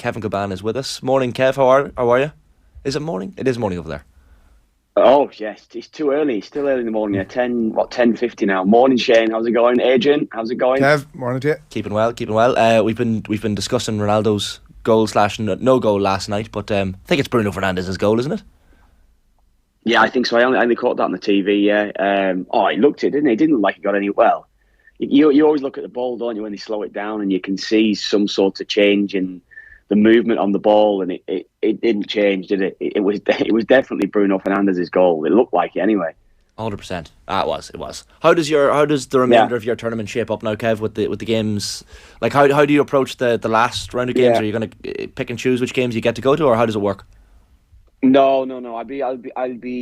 Kevin Kilbane is with us. Morning, Kev. How are you? Is it morning? It is morning over there. Oh, yes. It's too early. It's still early in the morning. 10:50 now. Morning, Shane. How's it going? Adrian, how's it going? Kev, morning to you. Keeping well. We've been discussing Ronaldo's goal / no goal last night, but I think it's Bruno Fernandes's goal, isn't it? Yeah, I think so. I only caught that on the TV, yeah. He looked it, didn't he? It didn't look like he got any... Well, you always look at the ball, don't you, when they slow it down, and you can see some sort of change in the movement on the ball, and it didn't change, did it? It was definitely Bruno Fernandes's goal. It looked like it anyway. 100%. It was. How does the remainder of your tournament shape up now, Kev, with the games? Like, how do you approach the last round of games? Yeah. Are you going to pick and choose which games you get to go to, or how does it work? No. I'll be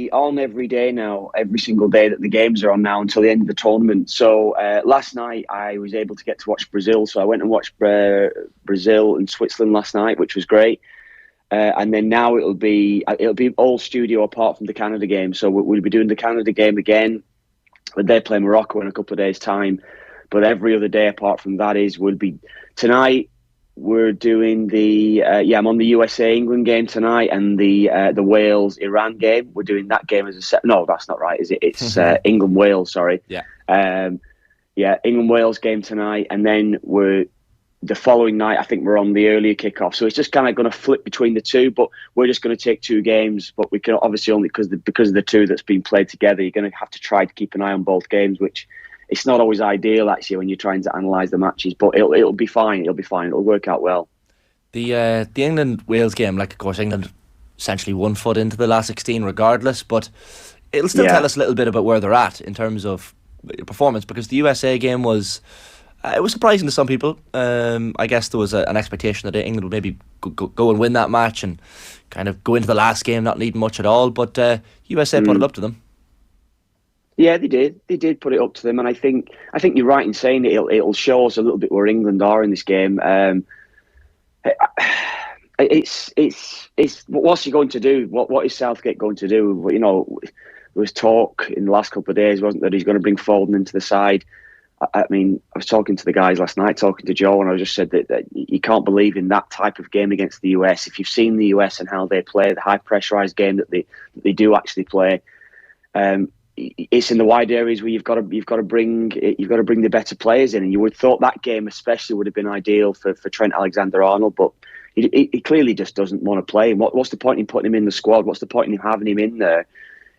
on every day now, every single day that the games are on now until the end of the tournament. So last night I was able to get to watch Brazil. So I went and watched Brazil and Switzerland last night, which was great. And then now it'll be all studio apart from the Canada game. So we'll be doing the Canada game again, but they play Morocco in a couple of days' time. But every other day apart from that will be tonight. We're doing I'm on the USA-England game tonight and the Wales-Iran game. We're doing that game as a set. No, that's not right, is it? It's England-Wales, sorry. Yeah. England-Wales game tonight. And then the following night, I think we're on the earlier kickoff. So it's just kind of going to flip between the two, but we're just going to take two games. But we can obviously only, because of the two that's been played together, you're going to have to try to keep an eye on both games, which... It's not always ideal, actually, when you're trying to analyse the matches, but it'll be fine. It'll work out well. The England-Wales game, like, of course, England essentially 1 foot into the last 16 regardless, but it'll still tell us a little bit about where they're at in terms of performance, because the USA game was... it was surprising to some people. I guess there was an expectation that England would maybe go and win that match and kind of go into the last game not needing much at all, but USA put it up to them. Yeah, they did. They did put it up to them, and I think you're right in saying that it'll show us a little bit where England are in this game. It's what's he going to do? What is Southgate going to do? You know, there was talk in the last couple of days, wasn't there? He's going to bring Foden into the side. I mean, I was talking to the guys last night, talking to Joe, and I just said that you can't believe in that type of game against the US. If you've seen the US and how they play, the high pressurized game that they do actually play. It's in the wide areas where you've got to bring the better players in, and you would have thought that game especially would have been ideal for Trent Alexander-Arnold, but he clearly just doesn't want to play. What's the point in putting him in the squad? What's the point in having him in there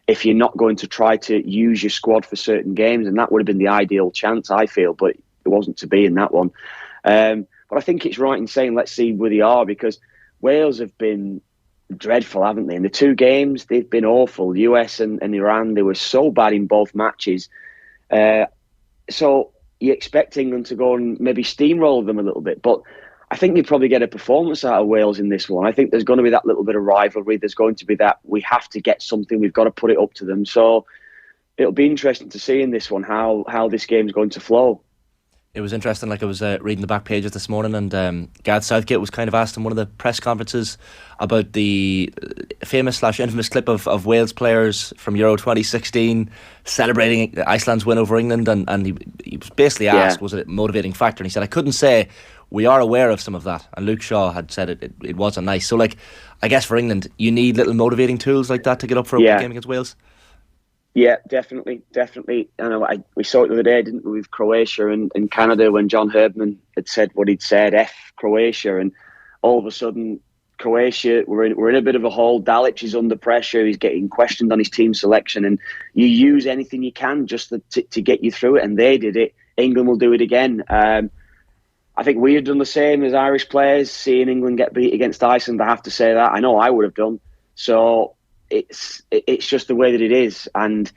if you're not going to try to use your squad for certain games? And that would have been the ideal chance, I feel, but it wasn't to be in that one. But I think it's right in saying let's see where they are, because Wales have been dreadful, haven't they? In the two games, they've been awful. US and Iran, they were so bad in both matches. So you expect England to go and maybe steamroll them a little bit, but I think you probably get a performance out of Wales in this one. I think there's going to be that little bit of rivalry. There's going to be that we have to get something. We've got to put it up to them. So it'll be interesting to see in this one how this game's going to flow. It was interesting, like I was reading the back pages this morning, and Gareth Southgate was kind of asked in one of the press conferences about the famous / infamous clip of Wales players from Euro 2016 celebrating Iceland's win over England, and he was basically asked, was it a motivating factor? And he said, I couldn't say. We are aware of some of that. And Luke Shaw had said it wasn't nice. So, like, I guess for England, you need little motivating tools like that to get up for a game against Wales. Yeah, definitely. I know we saw it the other day, didn't we, with Croatia and Canada, when John Herdman had said what he'd said, F Croatia, and all of a sudden Croatia, we're in a bit of a hole. Dalic is under pressure. He's getting questioned on his team selection, and you use anything you can just to get you through it, and they did it. England will do it again. I think we have done the same as Irish players, seeing England get beat against Iceland. I have to say that. I know I would have done. So it's just the way that it is. And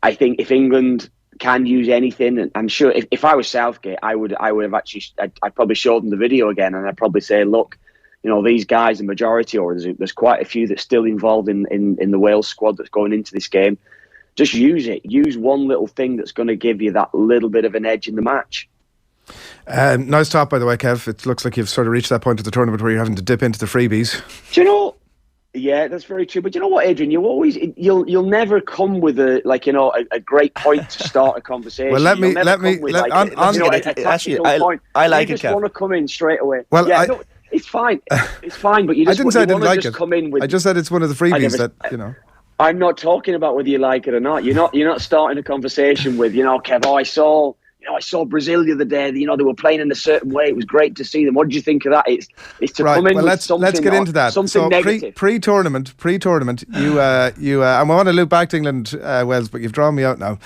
I think if England can use anything, and I'm sure if I was Southgate, I would have actually, I'd probably show them the video again, and I'd probably say, look, you know, these guys, the majority, or there's quite a few that's still involved in the Wales squad that's going into this game. Just use it. Use one little thing that's going to give you that little bit of an edge in the match. Nice top, by the way, Kev. It looks like you've sort of reached that point of the tournament where you're having to dip into the freebies. Do you know? Yeah, that's very true. But you know what, Adrian? You'll never come with a great point to start a conversation. Well, I like it, Kev. Well, It's fine. It's fine, but you just, I didn't say I didn't like just it. come in with. I just said it's one of the freebies that, you know. I'm not talking about whether you like it or not. You're not starting a conversation with, Kev, I saw Brazil the other day. They were playing in a certain way. It was great to see them. What did you think of that? It's to right. come in well, with something. Let's get into that. Something negative. Pre-tournament, you and I want to loop back to England, Wales, but you've drawn me out now.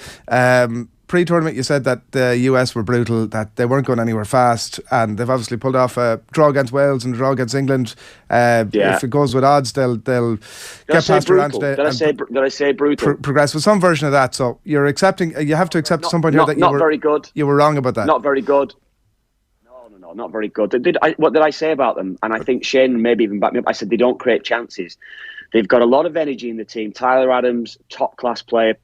Pre-tournament, you said that the US were brutal, that they weren't going anywhere fast, and they've obviously pulled off a draw against Wales and a draw against England. If it goes with odds, they'll get past Iran today. Did I say brutal? Progress with some version of that. So you're accepting. You have to accept at some point here that you were very good. You were wrong about that. Not very good. No, not very good. What did I say about them? And I think Shane maybe even backed me up. I said they don't create chances. They've got a lot of energy in the team. Tyler Adams, top-class player.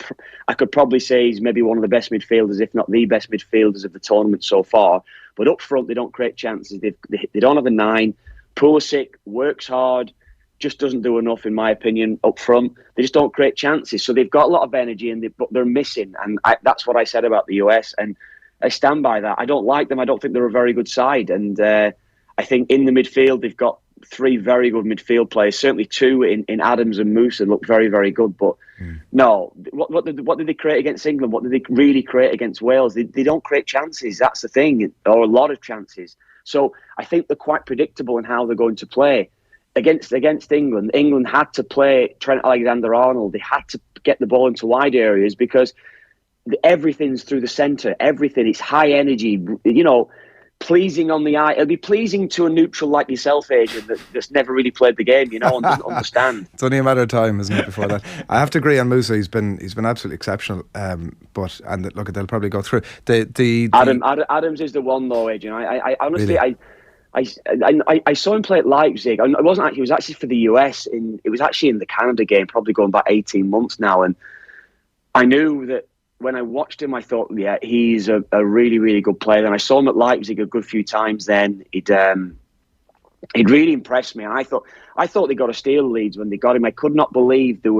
I could probably say he's maybe one of the best midfielders, if not the best midfielders of the tournament so far. But up front, they don't create chances. They don't have a 9. Pulisic works hard, just doesn't do enough, in my opinion, up front. They just don't create chances. So they've got a lot of energy, but they're missing. And that's what I said about the US. And I stand by that. I don't like them. I don't think they're a very good side. And I think in the midfield, they've got 3 very good midfield players. Certainly 2 in Adams and Musa look very, very good. But no, what did they create against England? What did they really create against Wales? They don't create chances. That's the thing, or a lot of chances. So I think they're quite predictable in how they're going to play against England. England had to play Trent Alexander-Arnold. They had to get the ball into wide areas because everything's through the centre. Everything. It's high energy. Pleasing on the eye. It'll be pleasing to a neutral like yourself, Adrian, that's never really played the game, and doesn't understand. It's only a matter of time, isn't it, before that? I have to agree on Musa. He's been absolutely exceptional. But look, they'll probably go through. Adams is the one though, Adrian. I honestly, really? I saw him play at Leipzig. He was actually for the US. It was actually in the Canada game, probably going back 18 months now, and I knew that. When I watched him, I thought, yeah, he's a really, really good player. And I saw him at Leipzig a good few times then. He'd really impressed me. And I thought they got a steal Leeds when they got him. I could not believe there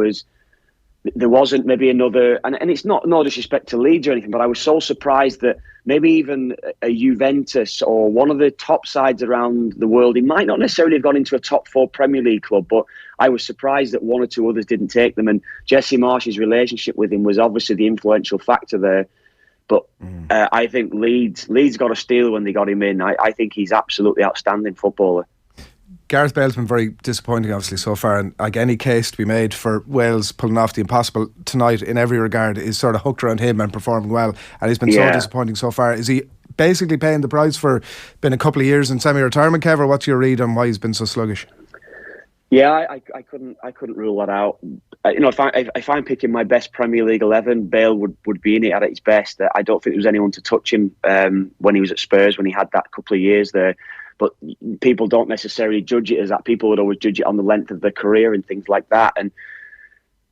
wasn't maybe another, and it's not no disrespect to Leeds or anything, but I was so surprised that maybe even a Juventus or one of the top sides around the world, he might not necessarily have gone into a top 4 Premier League club, but I was surprised that 1 or 2 others didn't take them. And Jesse Marsh's relationship with him was obviously the influential factor there. But I think Leeds got a steal when they got him in. I think he's absolutely outstanding footballer. Gareth Bale's been very disappointing, obviously, so far, and like any case to be made for Wales pulling off the impossible tonight in every regard is sort of hooked around him and performing well, and he's been so disappointing so far. Is he basically paying the price for been a couple of years in semi-retirement, Kev, or what's your read on why he's been so sluggish? Yeah, I couldn't rule that out. If I'm picking my best Premier League 11, Bale would be in it at its best. I don't think there was anyone to touch him when he was at Spurs, when he had that couple of years there. But people don't necessarily judge it as that. People would always judge it on the length of their career and things like that. And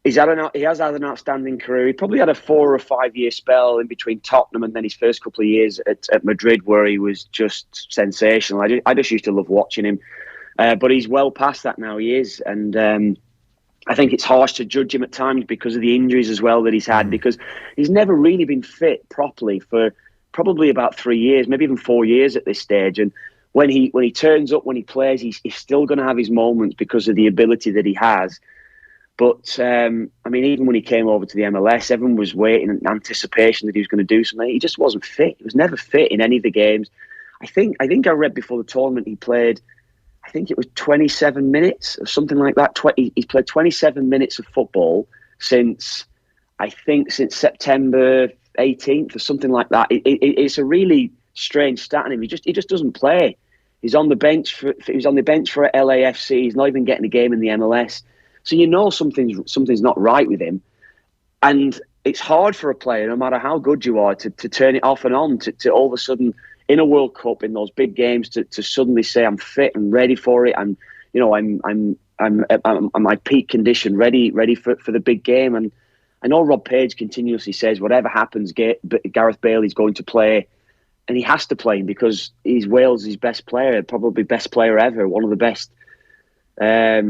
he has had an outstanding career. He probably had a 4 or 5 year spell in between Tottenham and then his first couple of years at Madrid, where he was just sensational. I just used to love watching him. But he's well past that now. He is, and I think it's harsh to judge him at times because of the injuries as well that he's had. Because he's never really been fit properly for probably about 3 years, maybe even 4 years at this stage. And when he turns up, when he plays, he's still going to have his moments because of the ability that he has. But even when he came over to the MLS, everyone was waiting in anticipation that he was going to do something. He just wasn't fit. He was never fit in any of the games. I think I read before the tournament he played, I think it was 27 minutes or something like that. He's played 27 minutes of football since September 18th or something like that. It's a really strange stat on him. He just doesn't play. He's on the bench for LAFC. He's not even getting a game in the MLS. So something's not right with him. And it's hard for a player, no matter how good you are, to turn it off and on, to all of a sudden in a World Cup, in those big games, to suddenly say I'm fit and ready for it, and I'm at my peak condition, ready for the big game. And I know Rob Page continuously says whatever happens, Gareth Bale is going to play, and he has to play him because he's Wales' best player, probably best player ever, one of the best. I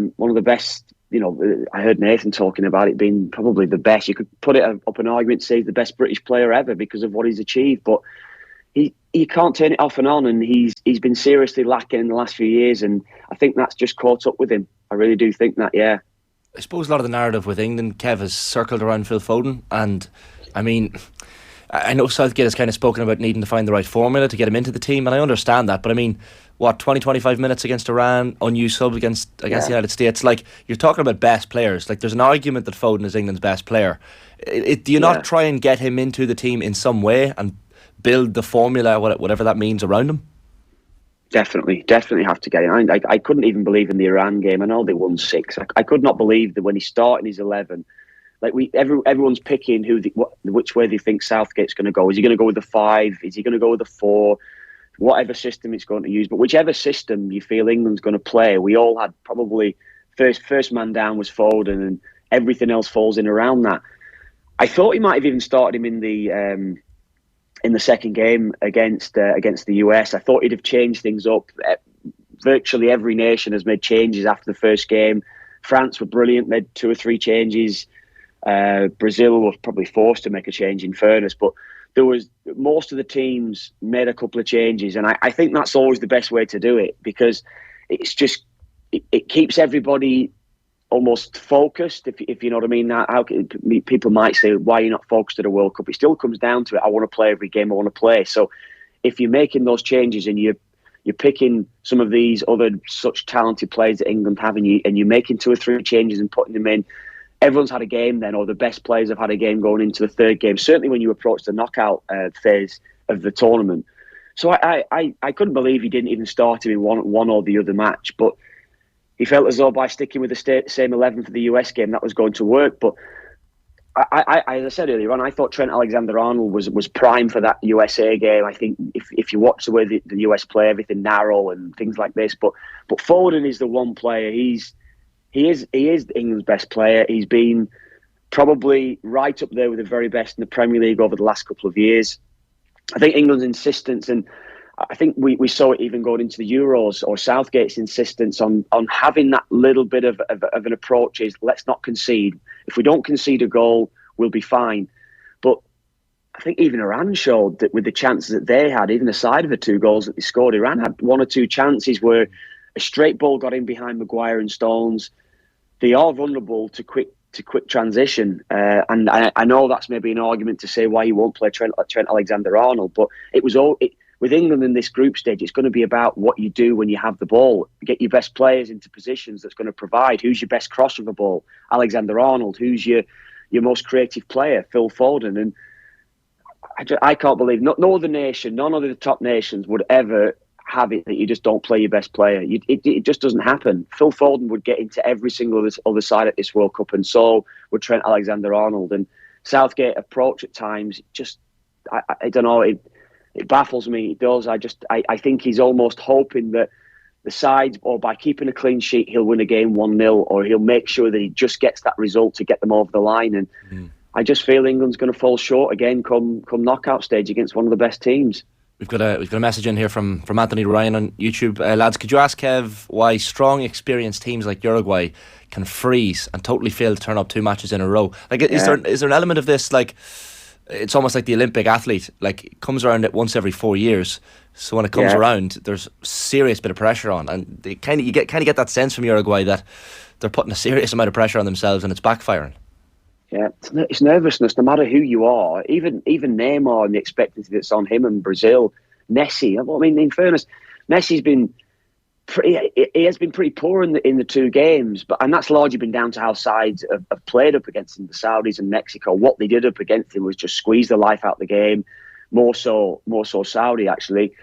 heard Nathan talking about it being probably the best. You could put it up an argument, say he's the best British player ever because of what he's achieved. But he can't turn it off and on, and he's been seriously lacking in the last few years, and I think that's just caught up with him. I really do think that, yeah. I suppose a lot of the narrative with England, Kev, has circled around Phil Foden, and I mean, I know Southgate has kind of spoken about needing to find the right formula to get him into the team, and I understand that, but I mean, 20-25 minutes against Iran, unused sub against the United States, like, you're talking about best players. Like, there's an argument that Foden is England's best player. Do you not try and get him into the team in some way and build the formula, whatever that means, around him? Definitely have to get him. I couldn't even believe in the Iran game. I know they won 6. I could not believe that when he started his 11, like everyone's picking which way they think Southgate's going to go. Is he going to go with the 5? Is he going to go with the 4? Whatever system it's going to use, but whichever system you feel England's going to play, we all had probably first man down was Foden, and everything else falls in around that. I thought he might have even started him in the second game against the US. I thought he'd have changed things up. Virtually every nation has made changes after the first game. France were brilliant, made 2 or 3 changes. Brazil was probably forced to make a change, in fairness, but most of the teams made a couple of changes, and I think that's always the best way to do it, because it's just it keeps everybody almost focused, if you know what I mean. People might say, why are you not focused at a World Cup? It still comes down to it. I want to play every game I want to play. So if you're making those changes and you're picking some of these other such talented players that England have, and you're making 2 or 3 changes and putting them in, everyone's had a game then, or the best players have had a game going into the third game, certainly when you approach the knockout phase of the tournament. So I couldn't believe he didn't even start him in one or the other match, but he felt as though by sticking with the same 11 for the US game, that was going to work. But as I said earlier on, I thought Trent Alexander-Arnold was prime for that USA game. I think if you watch the way the US play, everything narrow and things like this. But Foden is the one player. He is England's best player. He's been probably right up there with the very best in the Premier League over the last couple of years. I think England's insistence, and I think we saw it even going into the Euros, or Southgate's insistence on having that little bit of an approach is, let's not concede. If we don't concede a goal, we'll be fine. But I think even Iran showed that with the chances that they had, even aside of the 2 goals that they scored, Iran had 1 or 2 chances where a straight ball got in behind Maguire and Stones. They are vulnerable to quick transition, and I know that's maybe an argument to say why you won't play Trent Alexander-Arnold, but with England in this group stage, it's going to be about what you do when you have the ball. Get your best players into positions that's going to provide. Who's your best cross of the ball? Alexander-Arnold. Who's your most creative player? Phil Foden. And I can't believe no other nation, none of the top nations would ever have it that you just don't play your best player. It just doesn't happen. Phil Foden would get into every single other side at this World Cup, and so would Trent Alexander-Arnold. And Southgate approach at times, just I don't know. It baffles me. It does. I think he's almost hoping that the side, or by keeping a clean sheet, he'll win a game 1-0, or he'll make sure that he just gets that result to get them over the line. And I just feel England's going to fall short again come knockout stage against one of the best teams. We've got a message in here from Anthony Ryan on YouTube. Lads, could you ask Kev why strong, experienced teams like Uruguay can freeze and totally fail to turn up 2 matches in a row? Like, is there an element of this, like, it's almost like the Olympic athlete, like, it comes around it once every 4 years, so when it comes around, there's serious bit of pressure on, and you kind of get that sense from Uruguay that they're putting a serious amount of pressure on themselves and it's backfiring. Yeah, it's nervousness, no matter who you are. Even Neymar and the expectancy that's on him, and Brazil, Messi. I mean, in fairness, Messi's been he has been pretty poor in the 2 games, and that's largely been down to how sides have played up against him. The Saudis and Mexico, what they did up against him was just squeeze the life out of the game. More so Saudi, actually.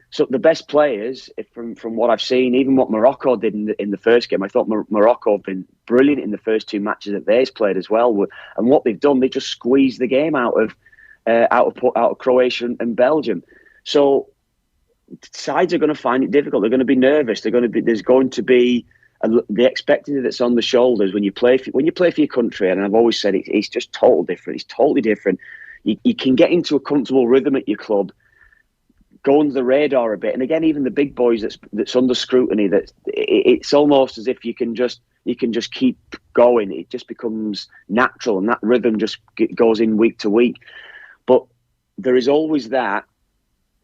So the best players, from what I've seen, even what Morocco did in the first game, I thought Morocco have been brilliant in the first 2 matches that they've played as well. And what they've done, they just squeezed the game out of Croatia and Belgium. So sides are going to find it difficult. They're going to be nervous. There's going to be the expectancy that's on the shoulders when you play for your country. And I've always said it's just totally different. It's totally different. You can get into a comfortable rhythm at your club, go under the radar a bit, and again, even the big boys that's under scrutiny, it's almost as if you can just keep going. It just becomes natural, and that rhythm just goes in week to week. But there is always that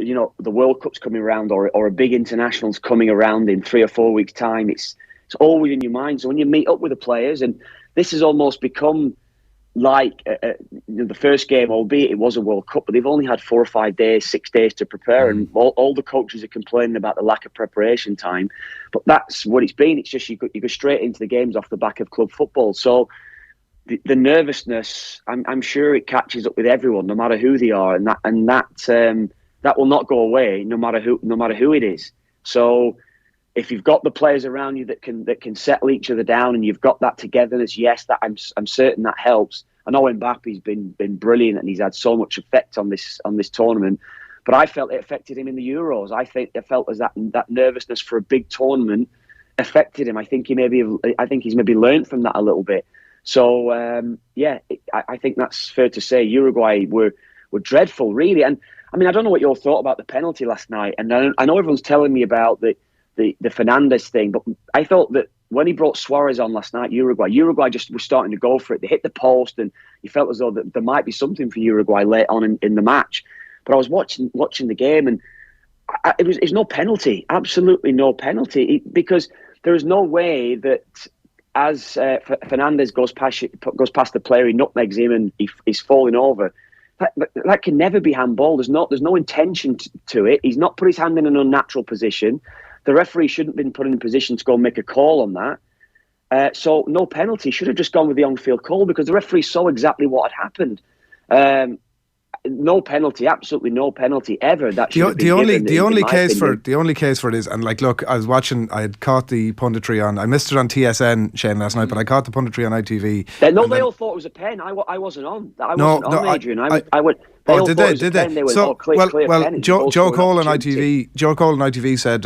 the World Cup's coming around or a big international's coming around in 3 or 4 weeks' time, it's always in your mind. So when you meet up with the players, and this has almost become like the first game, albeit it was a World Cup, but they've only had 4 or 5 days, 6 days to prepare, and all the coaches are complaining about the lack of preparation time. But that's what it's been. It's just you go straight into the games off the back of club football. So the nervousness, I'm sure it catches up with everyone, no matter who they are, and that will not go away, no matter who it is. So if you've got the players around you that can settle each other down, and you've got that togetherness, yes, that I'm certain that helps. I know Mbappe's been brilliant, and he's had so much effect on this tournament. But I felt it affected him in the Euros. I felt as that nervousness for a big tournament affected him. I think he's maybe learned from that a little bit. So I think that's fair to say. Uruguay were dreadful, really. And I mean, I don't know what you all thought about the penalty last night. And I know everyone's telling me about the Fernandes thing, but I thought that when he brought Suarez on last night, Uruguay just was starting to go for it. They hit the post, and you felt as though that there might be something for Uruguay late on in the match. But I was watching the game, and it's no penalty, absolutely no penalty, because there is no way that as Fernandes goes past the player, he nutmegs him, and he's falling over. That can never be handball. There's no intention to it. He's not put his hand in an unnatural position. The referee shouldn't have been put in a position to go and make a call on that. So no penalty. Should have just gone with the on-field call, because the referee saw exactly what had happened. No penalty, absolutely no penalty ever. That should the only case for it is, and like, look, I was watching. I had caught the punditry on. I missed it on TSN, Shane, last night, but I caught the punditry on ITV. They all thought it was a pen. I wasn't on. I wasn't on, Adrian. I went. Did they? So, Joe Cole on ITV said,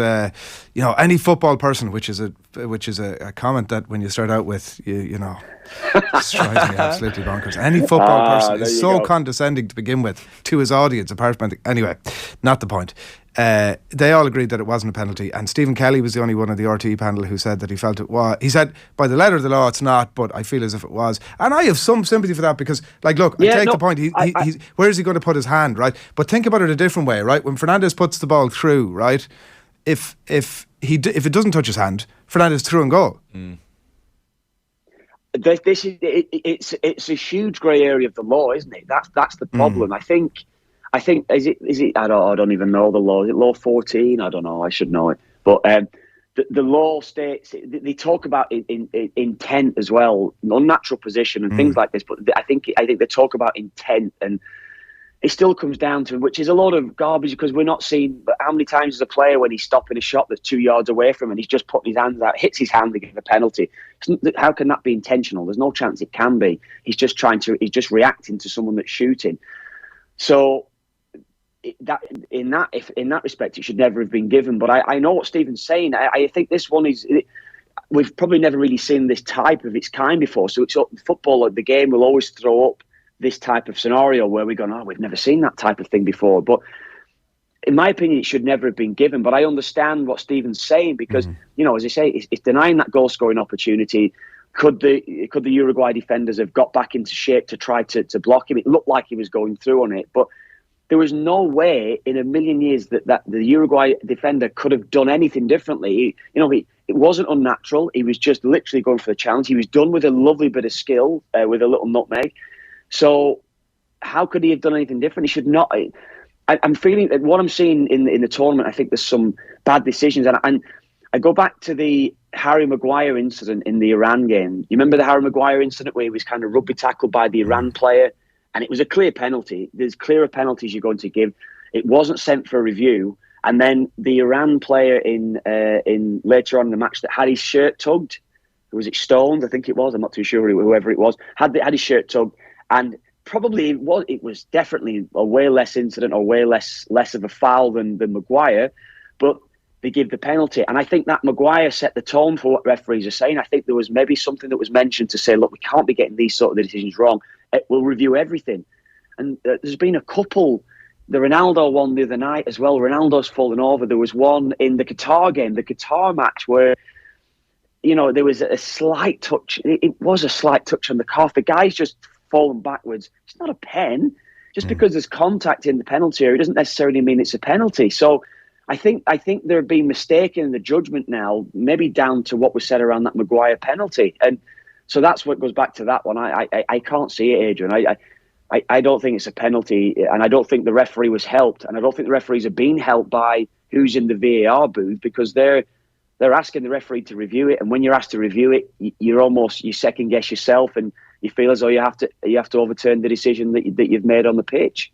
any football person, which is a comment that when you start out with, just drives me absolutely bonkers. Any football person is so condescending to begin with to his audience, apart from anyway, not the point. They all agreed that it wasn't a penalty, and Stephen Kelly was the only one of the RTE panel who said that he felt it was. He said, by the letter of the law, it's not, but I feel as if it was. And I have some sympathy for that, because, like, look, I take the point. He's where is he going to put his hand, right? But think about it a different way, right? When Fernandes puts the ball through, right? If it doesn't touch his hand, Fernandes through and goal. It's a huge grey area of the law, isn't it? That's the problem. I think is it I don't even know the law. Is it law 14? I don't know. I should know it. But the law states, they talk about in intent as well, unnatural position and things like this. But I think they talk about intent, and it still comes down to, which is a lot of garbage, because we're not seeing. But how many times as a player, when he's stopping a shot that's 2 yards away from him, and he's just putting his hands out, hits his hand to give a penalty? How can that be intentional? There's no chance it can be. He's just reacting to someone that's shooting. So in that respect, it should never have been given. But I know what Stephen's saying. I think this one is. We've probably never really seen this type of its kind before. So it's football. The game will always throw up this type of scenario where we go, we've never seen that type of thing before. But in my opinion, it should never have been given. But I understand what Stephen's saying, because as I say, it's denying that goal scoring opportunity. Could the Uruguay defenders have got back into shape to try to block him? It looked like he was going through on it, but there was no way in a million years that the Uruguay defender could have done anything differently. It wasn't unnatural. He was just literally going for the challenge. He was done with a lovely bit of skill, with a little nutmeg. So how could he have done anything different? He should not. I'm feeling that what I'm seeing in the tournament, I think there's some bad decisions. And I go back to the Harry Maguire incident in the Iran game. You remember the Harry Maguire incident where he was kind of rugby tackled by the Iran player? And it was a clear penalty. There's clearer penalties you're going to give. It wasn't sent for a review. And then the Iran player in later on in the match that had his shirt tugged, was it Stones? I think it was. I'm not too sure whoever it was. Had his shirt tugged, and probably it was definitely a way less incident or way less of a foul than Maguire, but they give the penalty. And I think that Maguire set the tone for what referees are saying. I think there was maybe something that was mentioned to say, look, we can't be getting these sort of decisions wrong. We'll review everything. And there's been a couple. The Ronaldo one the other night as well. Ronaldo's fallen over. There was one in the Qatar game, the Qatar match, where there was a slight touch. It was a slight touch on the calf. The guy's just fallen backwards. It's not a pen. Just because there's contact in the penalty area, it doesn't necessarily mean it's a penalty. So I think they're being mistaken in the judgment now, maybe down to what was said around that Maguire penalty. And so that's what goes back to that one. I can't see it, Adrian. I don't think it's a penalty, and I don't think the referee was helped, and I don't think the referees are being helped by who's in the VAR booth, because they're asking the referee to review it, and when you're asked to review it, you second guess yourself, and you feel as though you have to overturn the decision that you've made on the pitch.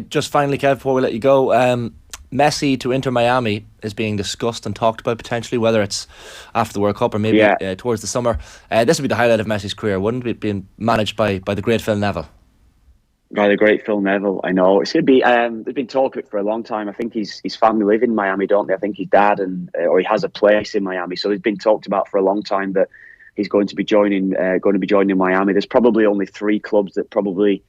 Just finally, Kev, before we let you go, Messi to Inter Miami is being discussed and talked about potentially, whether it's after the World Cup or maybe towards the summer. This would be the highlight of Messi's career, wouldn't it? Being managed by the great Phil Neville. By the great Phil Neville, I know. It's going to be. There's been talk of it for a long time. I think his family live in Miami, don't they? I think his dad or he has a place in Miami. So it's been talked about for a long time that he's going to be joining Miami. There's probably only 3 clubs that probably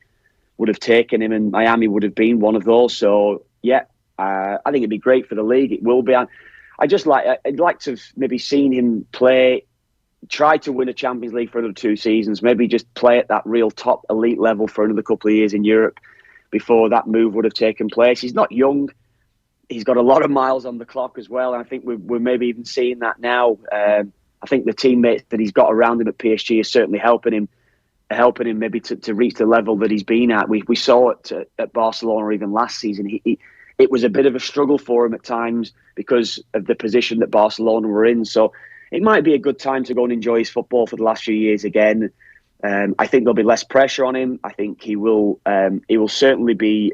would have taken him, and Miami would have been one of those. So yeah. I think it'd be great for the league. It will be. I'd like to have maybe seen him play, try to win a Champions League for another 2 seasons, maybe just play at that real top elite level for another couple of years in Europe before that move would have taken place. He's not young. He's got a lot of miles on the clock as well. And I think we're maybe even seeing that now. I think the teammates that he's got around him at PSG are certainly helping him maybe to reach the level that he's been at. We saw it at Barcelona even last season. It was a bit of a struggle for him at times because of the position that Barcelona were in. So it might be a good time to go and enjoy his football for the last few years again. I think there'll be less pressure on him. I think he will certainly be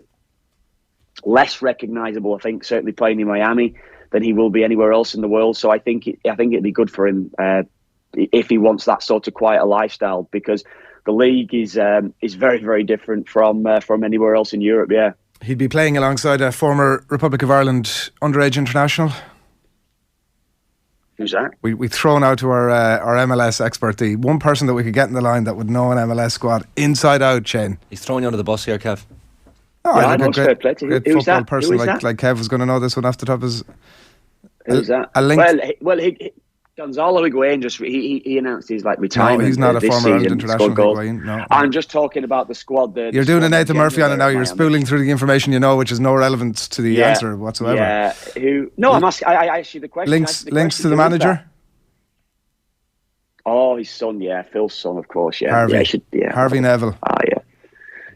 less recognisable, I think, certainly playing in Miami than he will be anywhere else in the world. So I think it'd be good for him if he wants that sort of quieter lifestyle, because the league is very, very different from anywhere else in Europe, yeah. He'd be playing alongside a former Republic of Ireland underage international. Who's that? We thrown out to our MLS expert, the one person that we could get in the line that would know an MLS squad inside out, Shane. He's throwing you under the bus here, Kev. Oh, yeah, I think a great football person like Kev was going to know this one off the top of his... Who's that? Well, Gonzalo Higuain he announced his retirement. No, he's not a former Ireland international. Higuain, no. I'm just talking about the squad. You're doing a Nathan Murphy on it now. You're spooling through the information you know, which is no relevance to the answer whatsoever. Yeah. I'm asking. I asked you the question. Links to the manager. Oh, his son. Yeah, Phil's son, of course. Yeah, Harvey. Harvey Neville. Ah, yeah.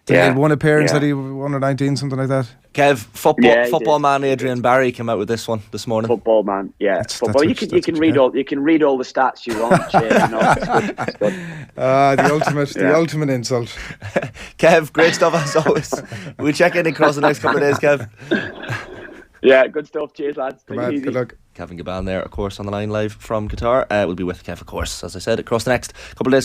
He had one appearance that he won at 19, something like that. Kev, football man Adrian Barry came out with this one this morning. Football man, yeah. Football. You can read all the stats you want. It's good. The ultimate insult. Kev, great stuff as always. We'll check in across the next couple of days, Kev. Yeah, good stuff. Cheers, lads. Good luck. Kevin Kilbane there, of course, on the line live from Qatar. We'll be with Kev, of course, as I said, across the next couple of days.